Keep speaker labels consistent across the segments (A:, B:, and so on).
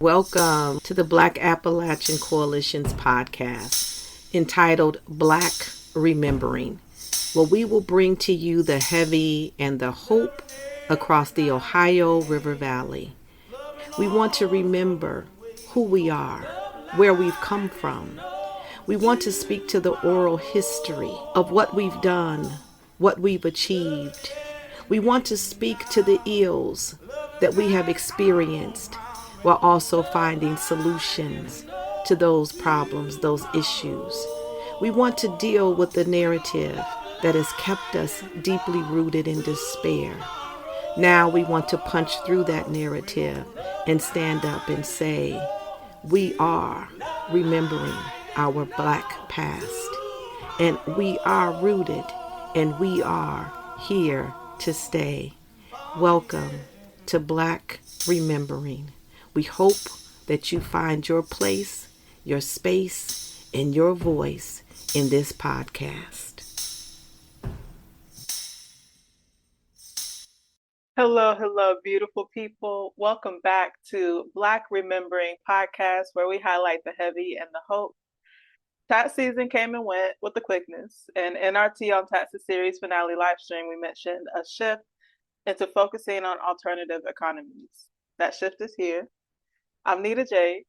A: Welcome to the Black Appalachian Coalition's podcast entitled Black Re-Membering, where we will bring to you the heavy and the hope across the Ohio River Valley. We want to remember who we are, where we've come from. We want to speak to the oral history of what we've done, what we've achieved. We want to speak to the ills that we have experienced while also finding solutions to those problems, those issues. We want to deal with the narrative that has kept us deeply rooted in despair. Now we want to punch through that narrative and stand up and say, we are remembering our Black past, and we are rooted, and we are here to stay. Welcome to Black Remembering. We hope that you find your place, your space, and your voice in this podcast.
B: Hello, beautiful people. Welcome back to Black Remembering Podcast, where we highlight the heavy and the hope. Tax season came and went with the quickness, and in our Tea on Taxes series finale live stream, we mentioned a shift into focusing on alternative economies. That shift is here. I'm Nita Jade.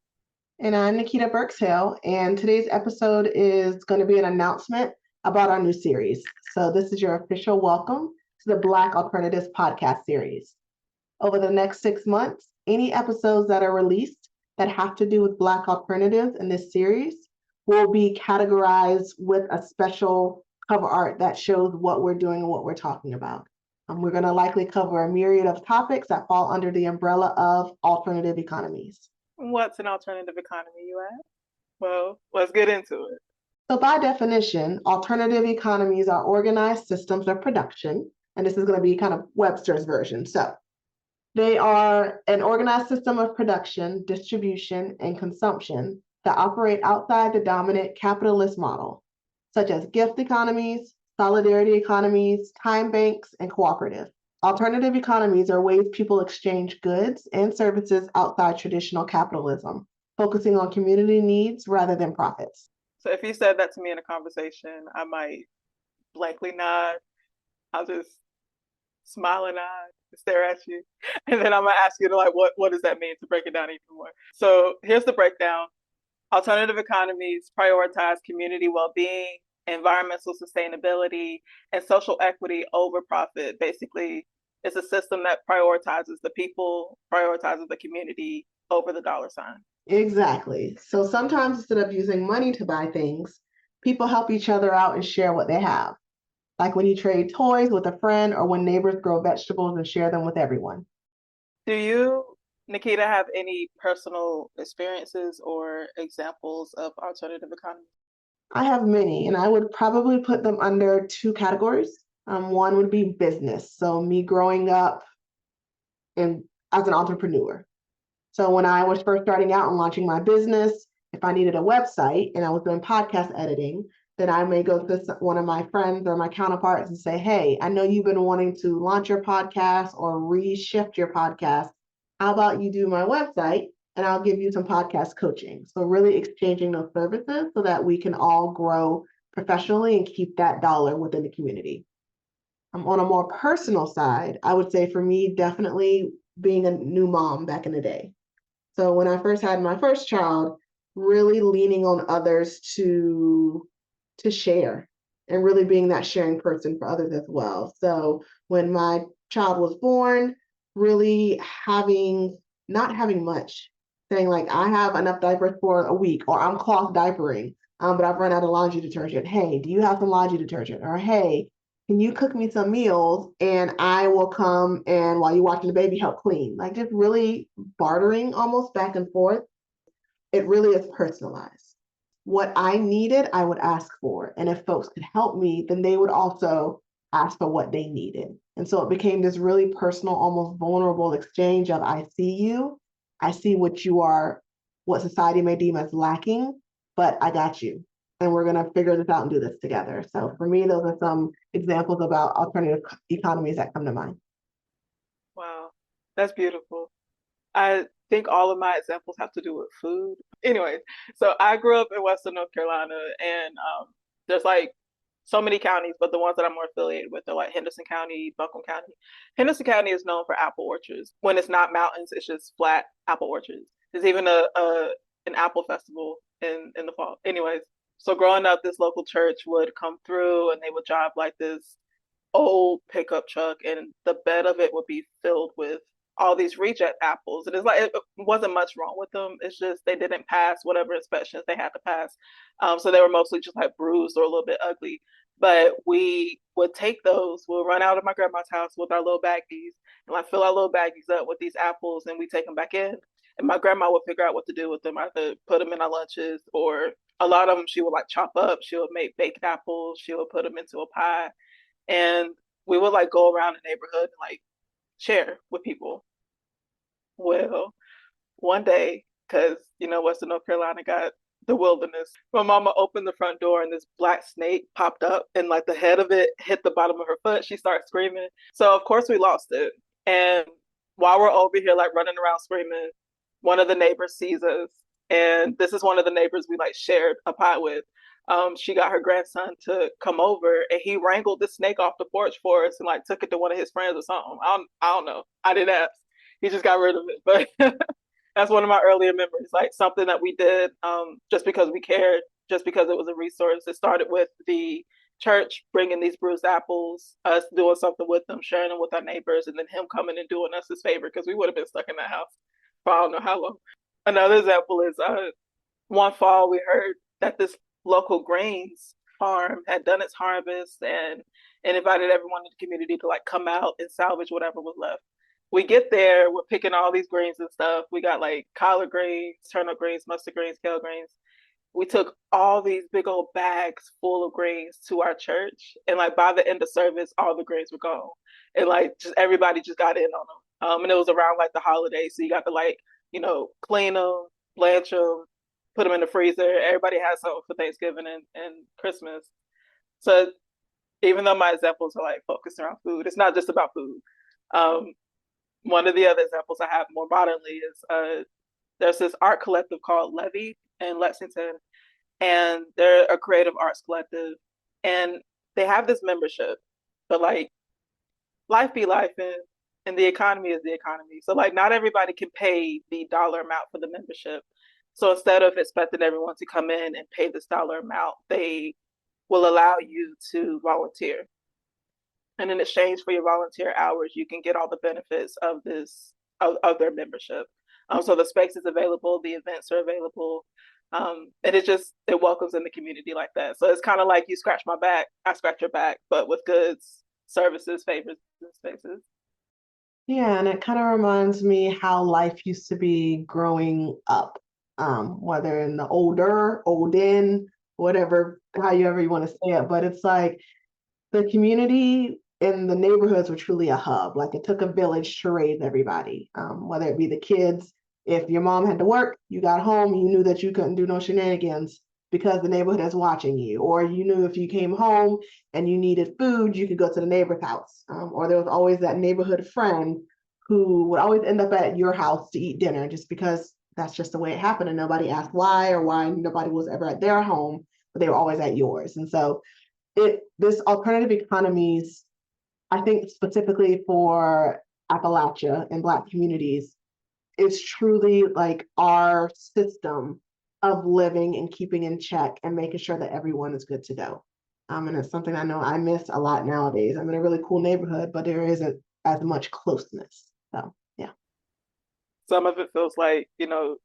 C: And I'm Nikita Burks-Hale, and today's episode is going to be an announcement about our new series. So this is your official welcome to the BLAC Alternatives Podcast series. Over the next 6 months, any episodes that are released that have to do with Black alternatives in this series will be categorized with a special cover art that shows what we're doing and what we're talking about. We're going to likely cover a myriad of topics that fall under the umbrella of alternative economies.
B: What's an alternative economy, you ask? Well, let's get into it.
C: So by definition, alternative economies are organized systems of production, and this is going to be kind of Webster's version. So they are an organized system of production, distribution, and consumption that operate outside the dominant capitalist model, such as gift economies, solidarity economies, time banks, and cooperative. Alternative economies are ways people exchange goods and services outside traditional capitalism, focusing on community needs rather than profits.
B: So if you said that to me in a conversation, I might blankly nod. I'll just smile and nod, stare at you. And then I'm going to ask you to what does that mean, to break it down even more. So here's the breakdown. Alternative economies prioritize community well-being, environmental sustainability, and social equity over profit. Basically, it's a system that prioritizes the people, prioritizes the community over the dollar sign.
C: Exactly. So sometimes instead of using money to buy things, people help each other out and share what they have. Like when you trade toys with a friend or when neighbors grow vegetables and share them with everyone.
B: Do you, Nikita, have any personal experiences or examples of alternative economies?
C: I have many, and I would probably put them under two categories. One would be business. So me growing up as an entrepreneur. So when I was first starting out and launching my business, if I needed a website and I was doing podcast editing, then I may go to one of my friends or my counterparts and say, hey, I know you've been wanting to launch your podcast or reshift your podcast. How about you do my website and I'll give you some podcast coaching. So really exchanging those services so that we can all grow professionally and keep that dollar within the community. On a more personal side, I would say for me, definitely being a new mom back in the day. So when I first had my first child, really leaning on others to share and really being that sharing person for others as well. So when my child was born, really not having much, saying like, I have enough diapers for a week, or I'm cloth diapering, but I've run out of laundry detergent. Hey, do you have some laundry detergent? Or hey, can you cook me some meals and I will come and while you're watching the baby help clean? Like just really bartering almost back and forth. It really is personalized. What I needed, I would ask for. And if folks could help me, then they would also ask for what they needed. And so it became this really personal, almost vulnerable exchange of I see you, I see what you are, what society may deem as lacking, but I got you. And we're going to figure this out and do this together. So for me, those are some examples about alternative economies that come to mind.
B: Wow, that's beautiful. I think all of my examples have to do with food. Anyways, so I grew up in Western North Carolina, and there's like so many counties, but the ones that I'm more affiliated with are like Henderson County, Buncombe County. Henderson County is known for apple orchards. When it's not mountains, it's just flat apple orchards. There's even a an apple festival in the fall. Anyways, so growing up, this local church would come through, and they would drive like this old pickup truck, and the bed of it would be filled with all these reject apples. And it's like it wasn't much wrong with them. It's just they didn't pass whatever inspections they had to pass. So they were mostly just like bruised or a little bit ugly. But we would take those, we'll run out of my grandma's house with our little baggies and like fill our little baggies up with these apples, and we take them back in. And my grandma would figure out what to do with them. Either put them in our lunches, or a lot of them she would like chop up. She would make baked apples. She would put them into a pie, and we would like go around the neighborhood and like share with people. Well, one day, because Western North Carolina got the wilderness, my mama opened the front door and this black snake popped up, and like the head of it hit the bottom of her foot. She started screaming. So of course we lost it. And while we're over here like running around screaming, one of the neighbors sees us, and this is one of the neighbors we like shared a pie with. She got her grandson to come over, and he wrangled the snake off the porch for us and like took it to one of his friends or something. I don't know. I didn't ask. He just got rid of it. But that's one of my earlier memories, like something that we did just because we cared, just because it was a resource. It started with the church bringing these bruised apples, us doing something with them, sharing them with our neighbors, and then him coming and doing us his favor, because we would have been stuck in that house for I don't know how long. Another example is one fall we heard that this local grains farm had done its harvest, and invited everyone in the community to like come out and salvage whatever was left. We get there, we're picking all these grains and stuff. We got like collard greens, turnip greens, mustard greens, kale greens. We took all these big old bags full of grains to our church, and like by the end of service, all the grains were gone, and like just everybody just got in on them. And it was around like the holidays, so you got to like clean them, blanch them, put them in the freezer. Everybody has something for Thanksgiving and Christmas. So even though my examples are like focused around food, it's not just about food. One of the other examples I have more modernly is there's this art collective called Levy in Lexington, and they're a creative arts collective, and they have this membership, but like life be life, and the economy is the economy. So like not everybody can pay the dollar amount for the membership. So instead of expecting everyone to come in and pay this dollar amount, they will allow you to volunteer. And in exchange for your volunteer hours, you can get all the benefits of of their membership. So the space is available, the events are available, and it welcomes in the community like that. So it's kind of like you scratch my back, I scratch your back, but with goods, services, favors, and spaces.
C: Yeah, and it kind of reminds me how life used to be growing up, whether in the olden, whatever, however you want to say it. But it's like the community in the neighborhoods were truly a hub. Like it took a village to raise everybody, whether it be the kids. If your mom had to work, you got home, you knew that you couldn't do no shenanigans because the neighborhood is watching you. Or you knew if you came home and you needed food, you could go to the neighbor's house. Or there was always that neighborhood friend who would always end up at your house to eat dinner just because that's just the way it happened. And nobody asked why, or why nobody was ever at their home, but they were always at yours. And so this alternative economies, I think specifically for Appalachia and Black communities, is truly like our system of living and keeping in check and making sure that everyone is good to go. And it's something I know I miss a lot nowadays. I'm in a really cool neighborhood, but there isn't as much closeness. So yeah.
B: Some of it feels like,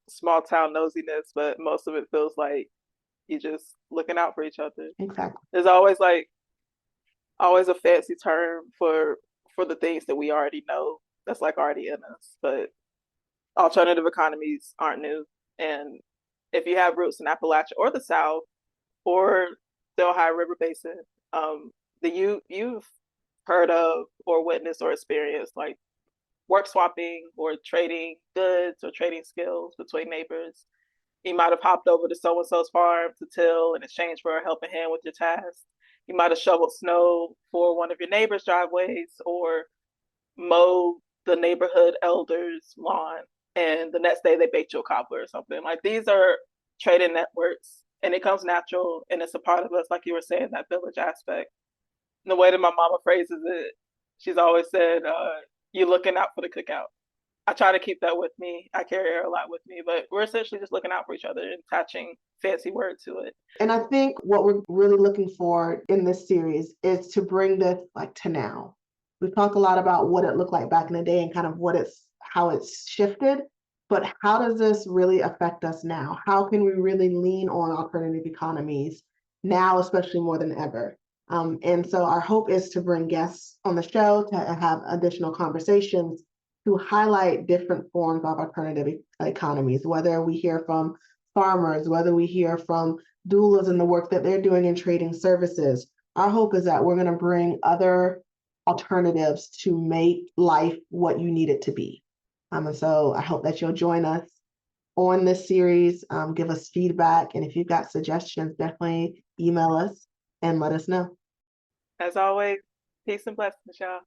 B: small town nosiness, but most of it feels like you just looking out for each other.
C: Exactly.
B: There's always a fancy term for the things that we already know that's like already in us. But alternative economies aren't new. And if you have roots in Appalachia or the South or the Ohio River Basin, you've heard of or witnessed or experienced like work swapping or trading goods or trading skills between neighbors. You might have hopped over to so-and-so's farm to till in exchange for a helping hand with your tasks. You might have shoveled snow for one of your neighbor's driveways or mowed the neighborhood elder's lawn. and the next day they baked you a cobbler or something. Like, these are trading networks, and it comes natural, and it's a part of us, like you were saying, that village aspect. And the way that my mama phrases it, she's always said, you're looking out for the cookout. I try to keep that with me. I carry her a lot with me, but we're essentially just looking out for each other and attaching fancy word to it.
C: And I think what we're really looking for in this series is to bring this like to now. We've talked a lot about what it looked like back in the day and kind of how it's shifted, but how does this really affect us now? How can we really lean on alternative economies now, especially more than ever? And so our hope is to bring guests on the show to have additional conversations to highlight different forms of alternative economies, whether we hear from farmers, whether we hear from doulas and the work that they're doing in trading services. Our hope is that we're going to bring other alternatives to make life what you need it to be. And so I hope that you'll join us on this series, give us feedback, and if you've got suggestions, definitely email us and let us know.
B: As always, peace and blessings, y'all.